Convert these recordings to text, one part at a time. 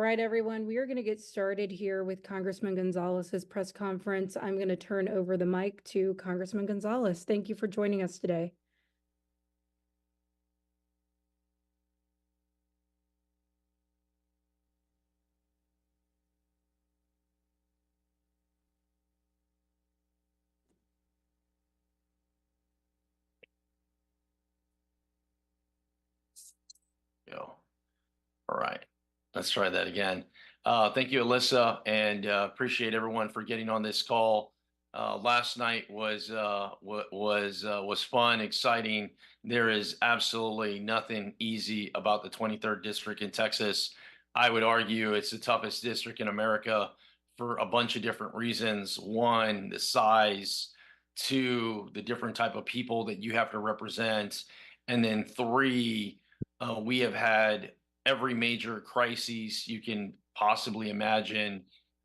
right, everyone, we are going to get started here with Congressman Gonzales's press conference. I'm going to turn over the mic to Congressman Gonzales. Thank you for joining us today. All right, let's try that again. Thank you, Alyssa, and appreciate everyone for getting on this call. Last night was fun, exciting. There is absolutely nothing easy about the 23rd district in Texas. I would argue it's the toughest district in America for a bunch of different reasons. One, the size. Two, the different type of people that you have to represent. And then three, we have had every major crisis you can possibly imagine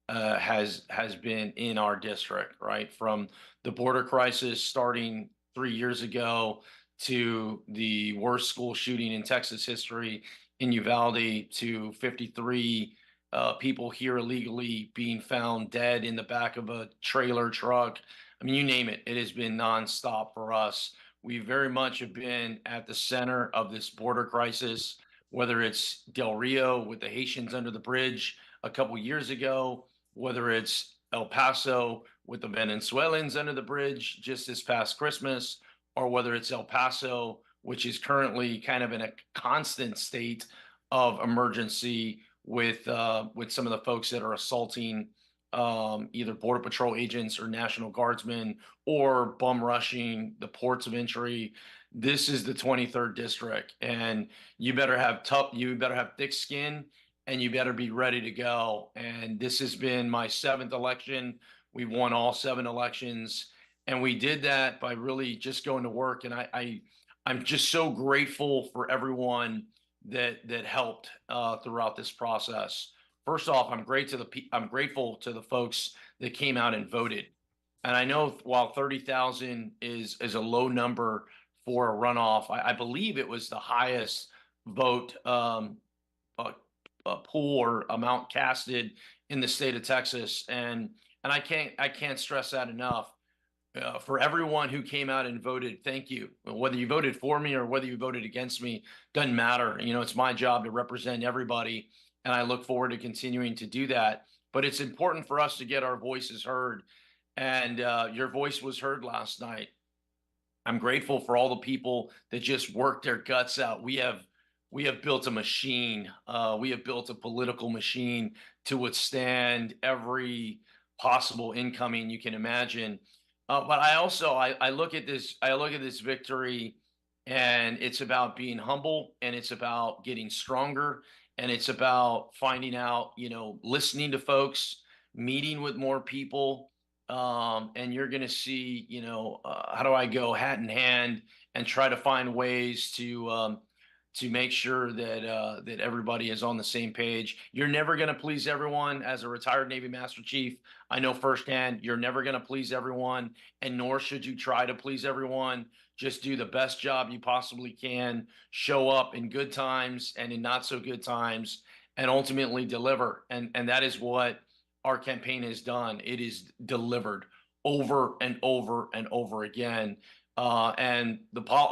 has been in our district, right? From the border crisis starting 3 years ago to the worst school shooting in Texas history in Uvalde to 53 people here illegally being found dead in the back of a trailer truck. I mean, you name it, it has been nonstop for us. We very much have been at the center of this border crisis, whether it's Del Rio with the Haitians under the bridge a couple years ago, whether it's El Paso with the Venezuelans under the bridge just this past Christmas, or whether it's El Paso, which is currently kind of in a constant state of emergency with some of the folks that are assaulting either Border Patrol agents or National Guardsmen or bum rushing the ports of entry. This is the 23rd district, and you better have thick skin, and you better be ready to go. And this has been my 7th election. We won all 7 elections, and we did that by really just going to work. And I'm just so grateful for everyone that helped throughout this process. First off, I'm grateful to the folks that came out and voted. And I know while 30,000 is a low number for a runoff, I believe it was the highest vote pool or amount casted in the state of Texas. And I can't stress that enough. For everyone who came out and voted, thank you. Whether you voted for me or whether you voted against me, doesn't matter. You know, it's my job to represent everybody, and I look forward to continuing to do that. But it's important for us to get our voices heard, and your voice was heard last night. I'm grateful for all the people that just worked their guts out. We have built a machine. We have built a political machine to withstand every possible incoming you can imagine. But I look at this victory, and it's about being humble, and it's about getting stronger, and it's about finding out, listening to folks, meeting with more people, and you're going to see, how do I go hat in hand and try to find ways to make sure that everybody is on the same page. You're never going to please everyone. As a retired Navy Master Chief, I know firsthand you're never going to please everyone, and nor should you try to please everyone. Just do the best job you possibly can, show up in good times and in not so good times, and ultimately deliver. And that is what our campaign has done. It is delivered over and over and over again. And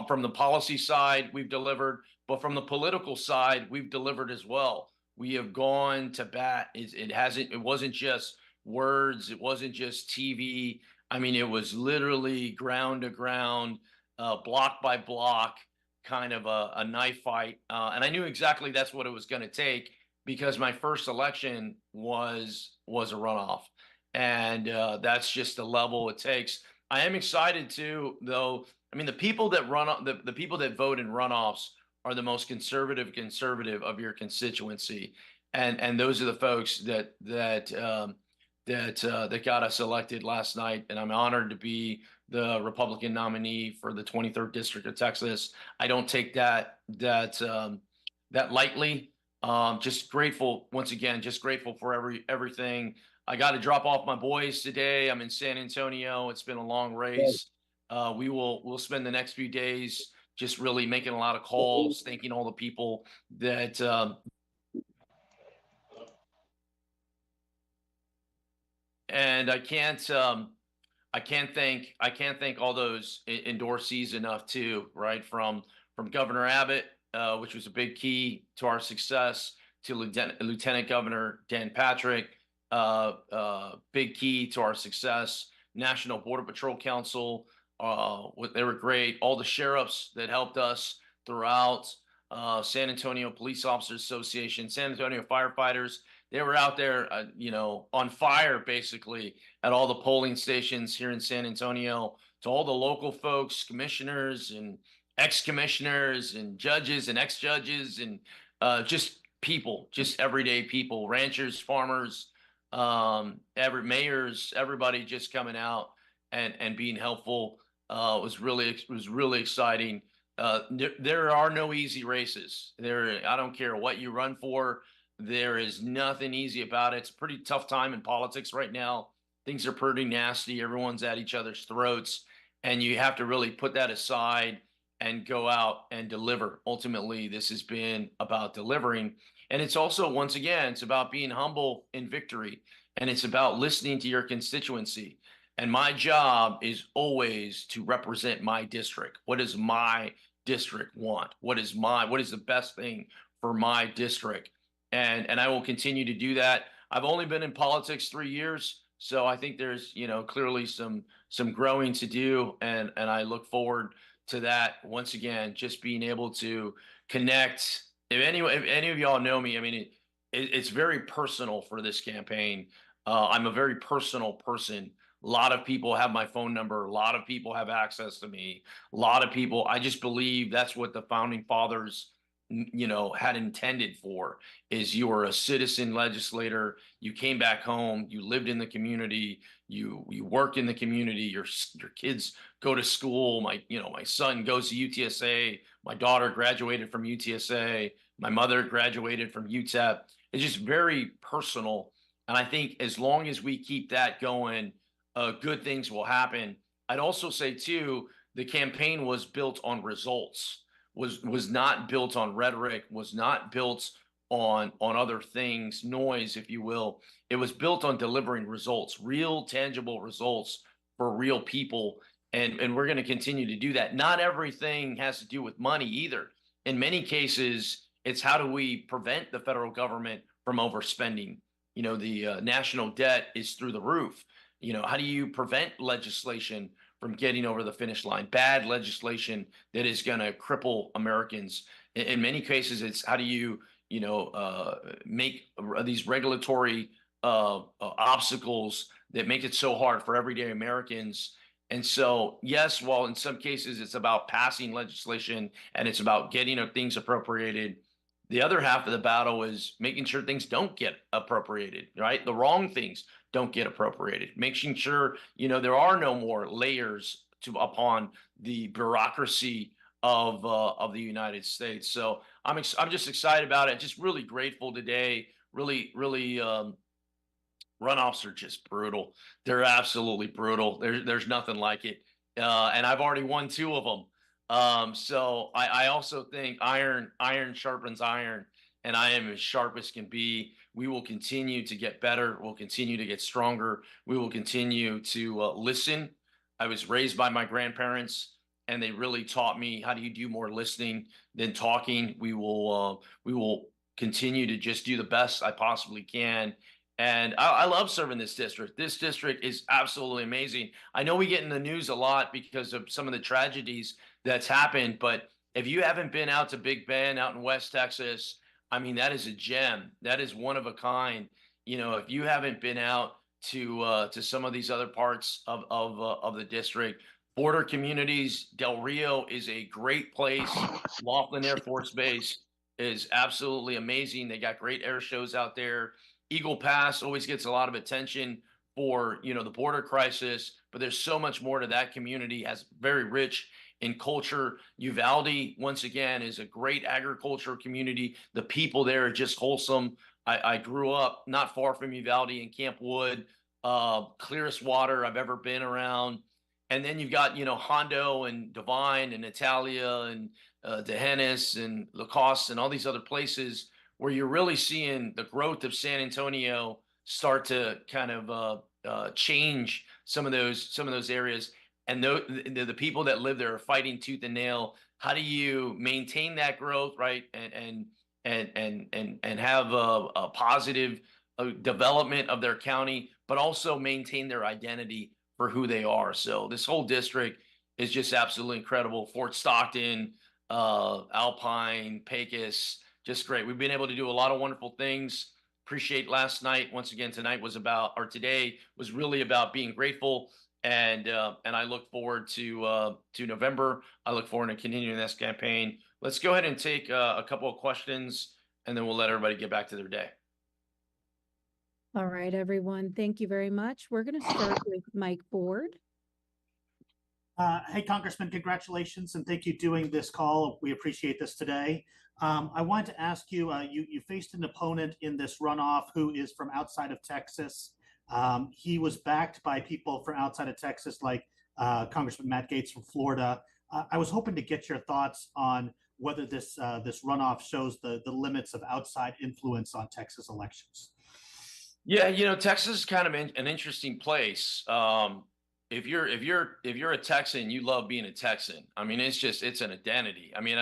from the policy side, we've delivered. But from the political side, we've delivered as well. We have gone to bat. It wasn't just words. It wasn't just TV. I mean, it was literally ground to ground, block by block, kind of a knife fight. And I knew exactly that's what it was going to take, because my first election was a runoff. And that's just the level it takes. I am excited too, though. I mean, the people that the people that vote in runoffs are the most conservative of your constituency, and those are the folks that got us elected last night. And I'm honored to be the Republican nominee for the 23rd district of Texas. I don't take that lightly. Just grateful once again, just grateful for everything. I got to drop off my boys today. I'm in San Antonio. It's been a long race. We'll spend the next few days just really making a lot of calls, thanking all the people that and I can't thank all those endorsees enough too, right? From Governor Abbott, which was a big key to our success, to Lieutenant Governor Dan Patrick, big key to our success. National Border Patrol Council, they were great. All the sheriffs that helped us throughout, San Antonio Police Officers Association, San Antonio firefighters. They were out there, on fire basically at all the polling stations here in San Antonio, to all the local folks, commissioners and ex-commissioners and judges and ex-judges and just people, just everyday people, ranchers, farmers, every mayors, everybody just coming out and being helpful. Was really exciting. There are no easy races. I don't care what you run for. There is nothing easy about it. It's a pretty tough time in politics right now. Things are pretty nasty. Everyone's at each other's throats, and you have to really put that aside and go out and deliver. Ultimately, this has been about delivering. And it's also, once again, it's about being humble in victory, and it's about listening to your constituency. And my job is always to represent my district. What does my district want? What is the best thing for my district? And I will continue to do that. I've only been in politics 3 years, so I think there's clearly some growing to do, and I look forward to that. Once again, just being able to connect. If any of y'all know me, I mean it's very personal for this campaign. I'm a very personal person. A lot of people have my phone number. A lot of people have access to me. A lot of people. I just believe that's what the founding fathers had intended for, is you were a citizen legislator. You came back home, you lived in the community, you work in the community, your kids go to school. My son goes to UTSA, my daughter graduated from UTSA, my mother graduated from UTEP. It's just very personal. And I think as long as we keep that going, good things will happen. I'd also say too, the campaign was built on results, was not built on rhetoric, was not built on other things, noise, if you will. It was built on delivering results, real tangible results for real people. And we're going to continue to do that. Not everything has to do with money either. In many cases, it's how do we prevent the federal government from overspending? The national debt is through the roof. How do you prevent legislation from getting over the finish line? Bad legislation that is going to cripple Americans. In many cases, it's how do you, make these regulatory obstacles that make it so hard for everyday Americans. And so, yes, while in some cases it's about passing legislation and it's about getting things appropriated, the other half of the battle is making sure things don't get appropriated, right? The wrong things don't get appropriated, making sure, there are no more layers upon the bureaucracy of the United States. So I'm just excited about it. Just really grateful today. Really, runoffs are just brutal. They're absolutely brutal. There's nothing like it. And I've already won 2 of them. So I also think iron sharpens iron, and I am as sharp as can be. We will continue to get better. We'll continue to get stronger. We will continue to listen. I was raised by my grandparents, and they really taught me how do you do more listening than talking. We will continue to just do the best I possibly can. And I love serving this district. This district is absolutely amazing. I know we get in the news a lot because of some of the tragedies that's happened, but if you haven't been out to Big Bend out in West Texas, I mean, that is a gem. That is one of a kind. If you haven't been out to some of these other parts of the district, border communities, Del Rio is a great place. Laughlin Air Force Base is absolutely amazing. They got great air shows out there. Eagle Pass always gets a lot of attention for the border crisis, but there's so much more to that community. Has very rich in culture. Uvalde, once again, is a great agricultural community. The people there are just wholesome. I grew up not far from Uvalde in Camp Wood, clearest water I've ever been around. And then you've got Hondo and Divine and Natalia and Dehennis and Lacoste and all these other places where you're really seeing the growth of San Antonio start to kind of change some of those areas. And the people that live there are fighting tooth and nail. How do you maintain that growth, right? And have a positive development of their county, but also maintain their identity for who they are. So this whole district is just absolutely incredible. Fort Stockton, Alpine, Pecos, just great. We've been able to do a lot of wonderful things. Appreciate last night. Once again, tonight was about, or today was really about being grateful. And I look forward to November. I look forward to continuing this campaign. Let's go ahead and take a couple of questions, and then we'll let everybody get back to their day. All right, everyone. Thank you very much. We're going to start with Mike Ford. Hey, Congressman, congratulations, and thank you doing this call. We appreciate this today. I wanted to ask you, you faced an opponent in this runoff who is from outside of Texas. He was backed by people from outside of Texas, like Congressman Matt Gaetz from Florida. I was hoping to get your thoughts on whether this runoff shows the limits of outside influence on Texas elections. Yeah, Texas is kind of an interesting place. If you're a Texan, you love being a Texan. I mean, it's an identity. I mean,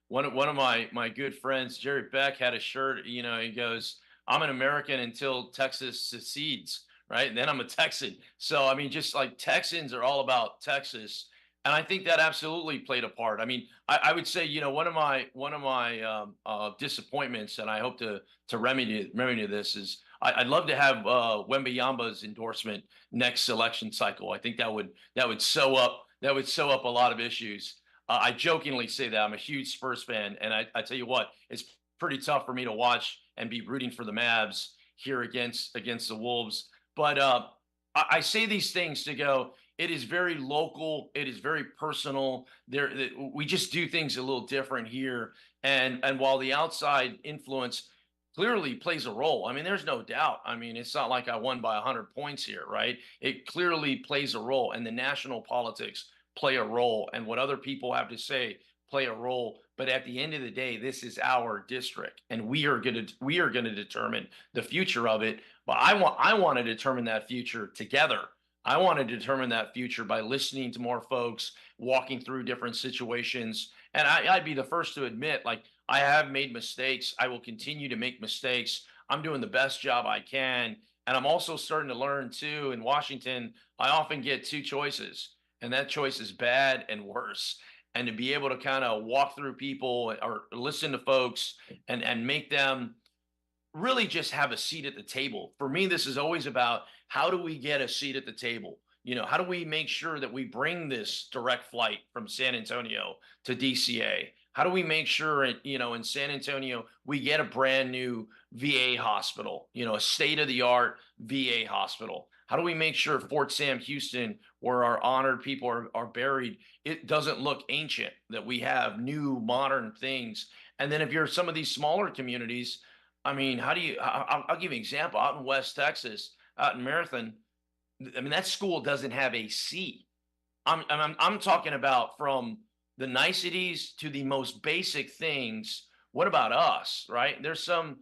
one of my good friends, Jerry Beck, had a shirt. He goes, "I'm an American until Texas secedes," right? And then I'm a Texan. So I mean, just like Texans are all about Texas, and I think that absolutely played a part. I mean, I would say, one of my disappointments, and I hope to remedy this is I'd love to have Wembanyama's endorsement next election cycle. I think that would sew up a lot of issues. I jokingly say that I'm a huge Spurs fan, and I tell you what, it's pretty tough for me to watch and be rooting for the Mavs here against the Wolves. But I say these things to go. It is very local. It is very personal. We just do things a little different here. And while the outside influence clearly plays a role. I mean, there's no doubt. I mean, it's not like I won by 100 points here, right? It clearly plays a role, and the national politics play a role, and what other people have to say play a role. But at the end of the day, this is our district, and we are going to determine the future of it. But I want to determine that future together. I want to determine that future by listening to more folks, walking through different situations. And I'd be the first to admit, like, I have made mistakes. I will continue to make mistakes. I'm doing the best job I can. And I'm also starting to learn too. In Washington, I often get two choices, and that choice is bad and worse. And to be able to kind of walk through people or listen to folks and make them really just have a seat at the table. For me, this is always about, how do we get a seat at the table? How do we make sure that we bring this direct flight from San Antonio to DCA? How do we make sure, in San Antonio, we get a brand new VA hospital, a state-of-the-art VA hospital? How do we make sure Fort Sam Houston, where our honored people are buried, it doesn't look ancient, that we have new modern things? And then if you're some of these smaller communities, I mean, I'll give you an example. Out in West Texas, out in Marathon, I mean, that school doesn't have a C. I'm talking about from the niceties to the most basic things. What about us, right? There's some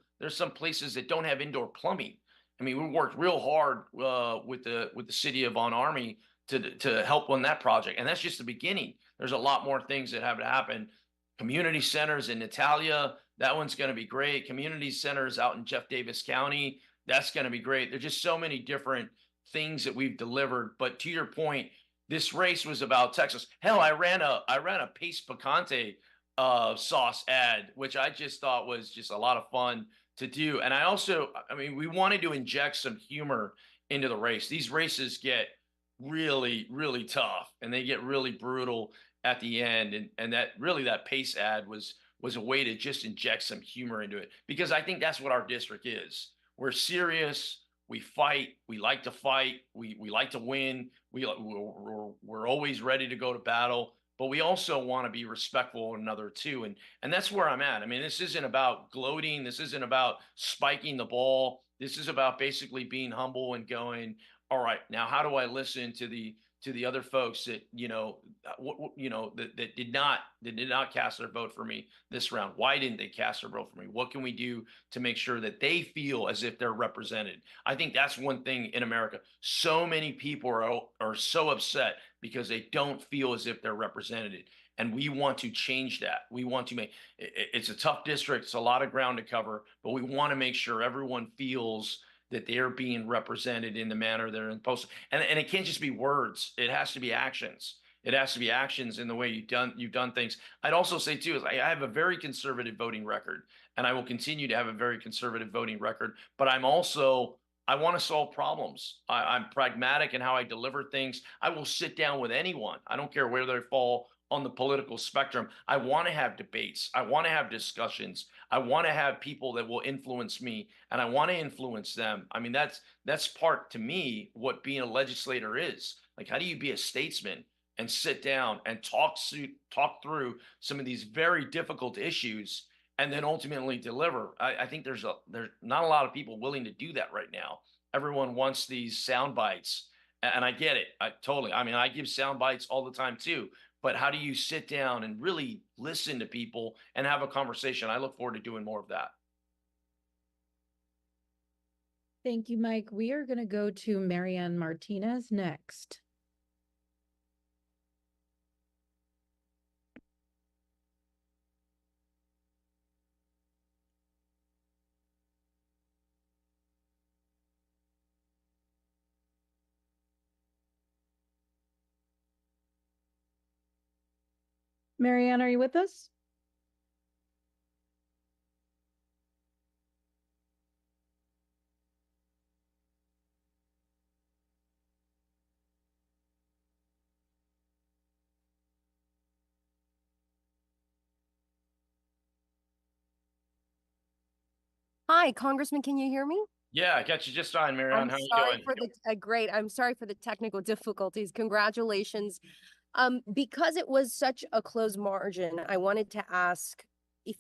places that don't have indoor plumbing. I mean, we worked real hard with the city of Von Army to help on that project, and that's just the beginning. There's a lot more things that have to happen. Community centers in Natalia, that one's going to be great. Community centers out in Jeff Davis County, that's going to be great. There's just so many different things that we've delivered. But to your point, this race was about Texas. Hell, I ran a Pace Picante sauce ad, which I just thought was just a lot of fun to do. And I mean, we wanted to inject some humor into the race. These races get really, really tough, and they get really brutal at the end. And that Pace ad was a way to just inject some humor into it, because I think that's what our district is. We're serious. We fight. We like to fight. We like to win. We're always ready to go to battle, but we also want to be respectful of one another too. And that's where I'm at. I mean, this isn't about gloating. This isn't about spiking the ball. This is about basically being humble and going, all right, now how do I listen to the to the other folks that, that did not cast their vote for me this round. Why didn't they cast their vote for me? What can we do to make sure that they feel as if they're represented? I think that's one thing in America. So many people are so upset because they don't feel as if they're represented. And we want to change that. We want to it's a tough district. It's a lot of ground to cover, but we want to make sure everyone feels that they're being represented in the manner they're supposed to. And it can't just be words. It has to be actions. It has to be actions in the way you've done things. I'd also say too, is I have a very conservative voting record, and I will continue to have a very conservative voting record, but I want to solve problems. I'm pragmatic in how I deliver things. I will sit down with anyone. I don't care where they fall on the political spectrum. I want to have debates. I want to have discussions. I want to have people that will influence me, and I want to influence them. I mean, that's part, to me, what being a legislator is. Like, how do you be a statesman and sit down and talk through some of these very difficult issues and then ultimately deliver? I think there's not a lot of people willing to do that right now. Everyone wants these sound bites, and I get it. I mean, I give sound bites all the time too. But how do you sit down and really listen to people and have a conversation? I look forward to doing more of that. Thank you, Mike. We are going to go to Marianne Martinez next. Marianne, are you with us? Hi, Congressman, can you hear me? Yeah, I got you just fine, Marianne. I'm How you sorry doing? for the great. I'm sorry for the technical difficulties. Congratulations. Because it was such a close margin, I wanted to ask if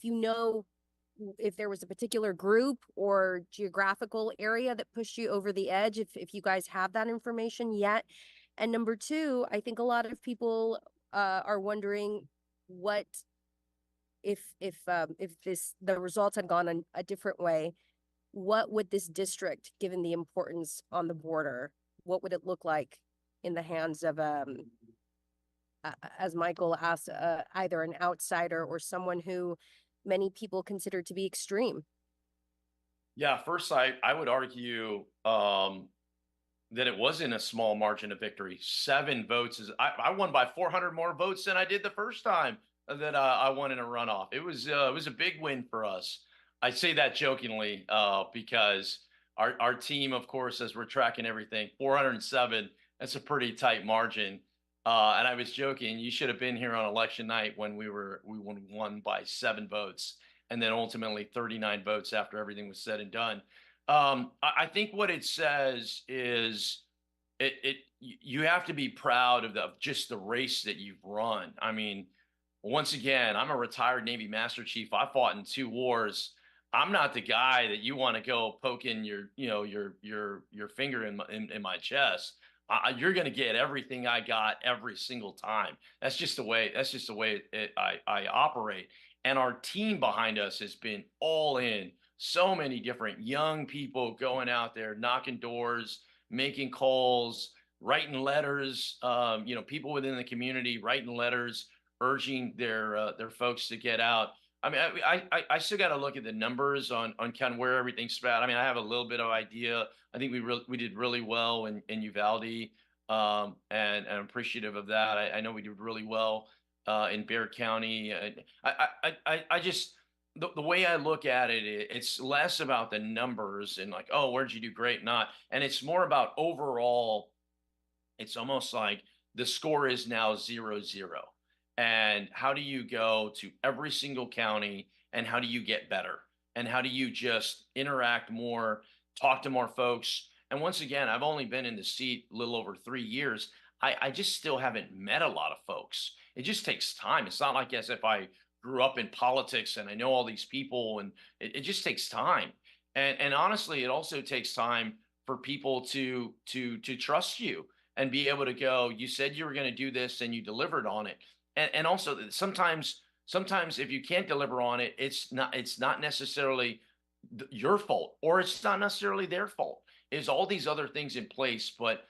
if there was a particular group or geographical area that pushed you over the edge, if you guys have that information yet. And number two, I think a lot of people are wondering what if the results had gone a different way, what would this district, given the importance on the border, what would it look like in the hands of as Michael asked, either an outsider or someone who many people consider to be extreme? Yeah, first, I would argue that it wasn't a small margin of victory. 7 votes I won by 400 more votes than I did the first time that I won in a runoff. It was a big win for us. I say that jokingly because our team, of course, as we're tracking everything, 407. That's a pretty tight margin. And I was joking, you should have been here on election night when we won by 7 votes, and then ultimately 39 votes after everything was said and done. I think what it says is you have to be proud of just the race that you've run. I mean, once again, I'm a retired Navy Master Chief. I fought in 2 wars. I'm not the guy that you want to go poking your finger in my chest. You're going to get everything I got every single time. That's just the way I operate. And our team behind us has been all in. So many different young people going out there, knocking doors, making calls, writing letters. People within the community writing letters, urging their folks to get out. I mean, I still got to look at the numbers on kind of where everything's at. I mean, I have a little bit of idea. I think we did really well in Uvalde, and I'm appreciative of that. I know we did really well in Bexar County. I just the way I look at it, it's less about the numbers and like, oh, where'd you do great, not, and it's more about overall. It's almost like the score is now 0-0. And how do you go to every single county, and how do you get better? And how do you just interact more, talk to more folks? And once again, I've only been in the seat a little over 3 years. I just still haven't met a lot of folks. It just takes time. It's not like as if I grew up in politics and I know all these people, and it just takes time. And honestly, it also takes time for people to trust you and be able to go, you said you were going to do this and you delivered on it. And also sometimes if you can't deliver on it, it's not necessarily your fault, or it's not necessarily their fault. Is all these other things in place. But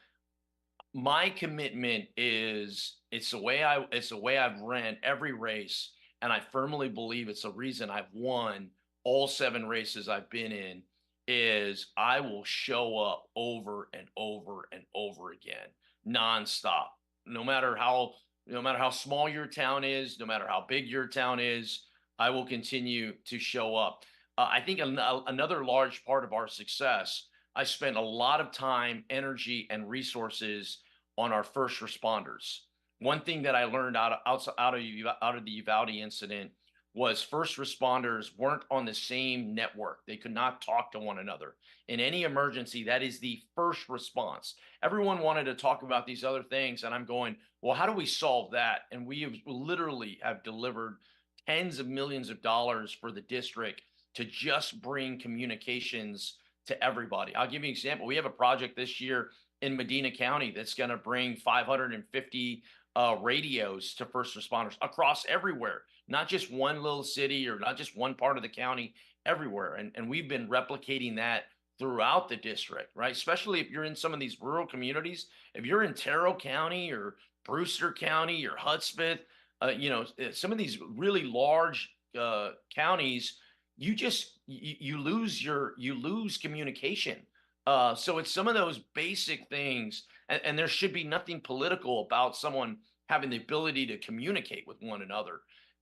my commitment is it's the way I've ran every race, and I firmly believe it's the reason I've won all 7 races I've been in, is I will show up over and over and over again, nonstop. No matter how small your town is, no matter how big your town is, I will continue to show up. I think another large part of our success, I spent a lot of time, energy, and resources on our first responders. One thing that I learned out of the Uvalde incident was first responders weren't on the same network. They could not talk to one another. In any emergency, that is the first response. Everyone wanted to talk about these other things, and I'm going, well, how do we solve that? And we have literally delivered tens of millions of dollars for the district to just bring communications to everybody. I'll give you an example. We have a project this year in Medina County that's going to bring 550 radios to first responders across everywhere, not just one little city or not just one part of the county, everywhere. And we've been replicating that throughout the district, right? Especially if you're in some of these rural communities. If you're in Terrell County or Brewster County or Hudspeth, some of these really large counties, you lose communication. So it's some of those basic things, and there should be nothing political about someone having the ability to communicate with one another.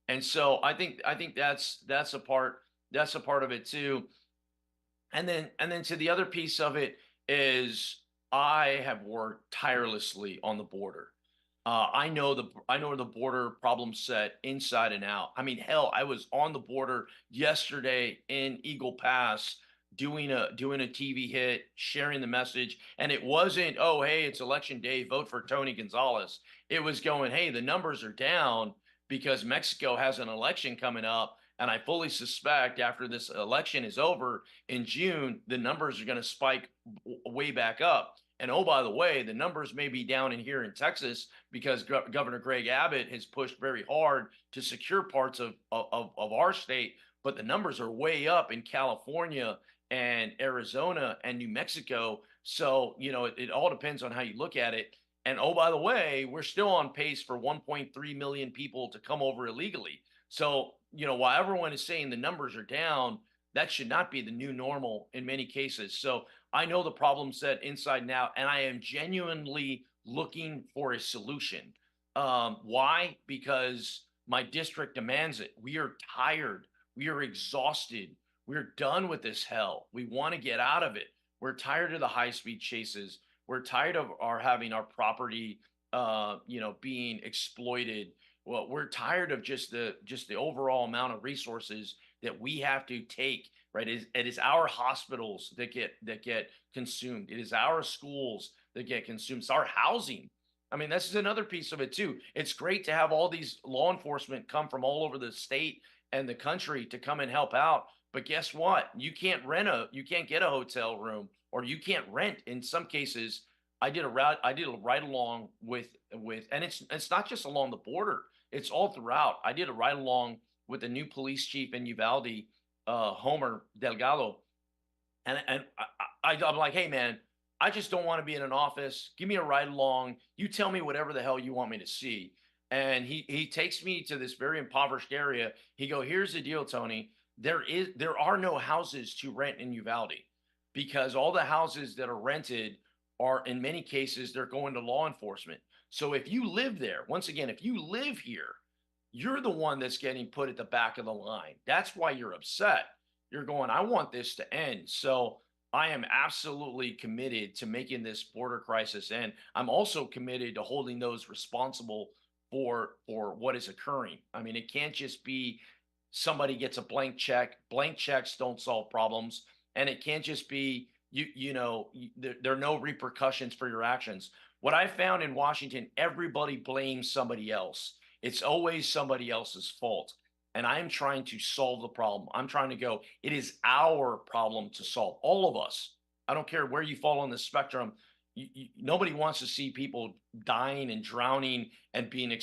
And so I think that's a part of it too. And then to the other piece of it is I have worked tirelessly on the border. I know the border problem set inside and out. I mean, hell, I was on the border yesterday in Eagle Pass doing a TV hit, sharing the message. And it wasn't, oh, hey, it's election day, vote for Tony Gonzales. It was going, hey, the numbers are down because Mexico has an election coming up. And I fully suspect after this election is over in June, the numbers are going to spike way back up. And oh, by the way, the numbers may be down in here in Texas because Governor Greg Abbott has pushed very hard to secure parts of our state. But the numbers are way up in California and Arizona and New Mexico. So, it all depends on how you look at it. And oh, by the way, we're still on pace for 1.3 million people to come over illegally. So, while everyone is saying the numbers are down, that should not be the new normal in many cases. So I know the problem set inside and out, and I am genuinely looking for a solution. Why? Because my district demands it. We are tired. We are exhausted. We're done with this hell. We want to get out of it. We're tired of the high-speed chases. We're tired of having our property, being exploited. Well, we're tired of just the overall amount of resources that we have to take. Right? It is our hospitals that get consumed. It is our schools that get consumed. It's our housing. I mean, this is another piece of it too. It's great to have all these law enforcement come from all over the state and the country to come and help out. But guess what? You can't get a hotel room, or you can't rent. In some cases, I did a ride along with, and it's not just along the border. It's all throughout. I did a ride along with the new police chief in Uvalde, Homer Delgado. And I'm like, hey man, I just don't want to be in an office. Give me a ride along. You tell me whatever the hell you want me to see. And he takes me to this very impoverished area. He go, here's the deal, Tony. There are no houses to rent in Uvalde, because all the houses that are rented are, in many cases, they're going to law enforcement. So if you live there, once again, if you live here, you're the one that's getting put at the back of the line. That's why you're upset. You're going, I want this to end. So I am absolutely committed to making this border crisis end. I'm also committed to holding those responsible for what is occurring. I mean, it can't just be somebody gets a blank check. Blank checks don't solve problems. And it can't just be, there are no repercussions for your actions. What I found in Washington, everybody blames somebody else. It's always somebody else's fault. And I'm trying to solve the problem. I'm trying to go, it is our problem to solve, all of us. I don't care where you fall on the spectrum. nobody wants to see people dying and drowning and being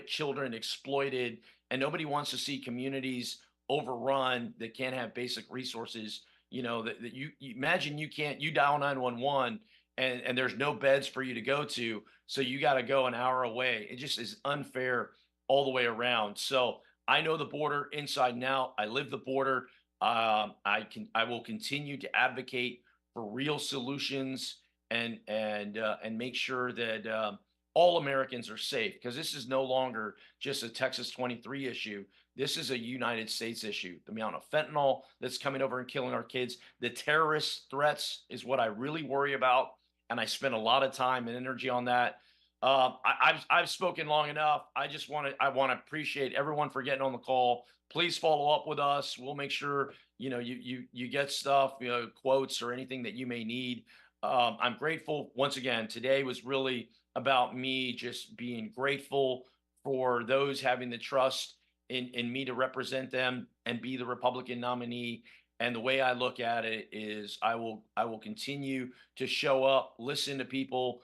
children exploited, and nobody wants to see communities overrun that can't have basic resources. You know, that you imagine you dial 911 and there's no beds for you to go to, so you got to go an hour away. It just is unfair all the way around. So I know the border inside and out. I live the border. I will continue to advocate for real solutions and make sure that all Americans are safe, because this is no longer just a Texas 23 issue. This is a United States issue. The amount of fentanyl that's coming over and killing our kids, the terrorist threats is what I really worry about, and I spend a lot of time and energy on that. I've spoken long enough. I want to appreciate everyone for getting on the call. Please follow up with us. We'll make sure you get stuff, quotes or anything that you may need. I'm grateful once again. Today was really about me just being grateful for those having the trust in me to represent them and be the Republican nominee. And the way I look at it is I will continue to show up, listen to people,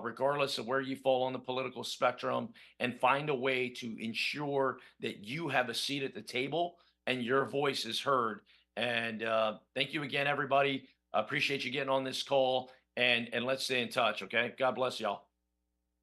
regardless of where you fall on the political spectrum, and find a way to ensure that you have a seat at the table and your voice is heard. And thank you again, everybody. I appreciate you getting on this call, and let's stay in touch. Okay. God bless y'all.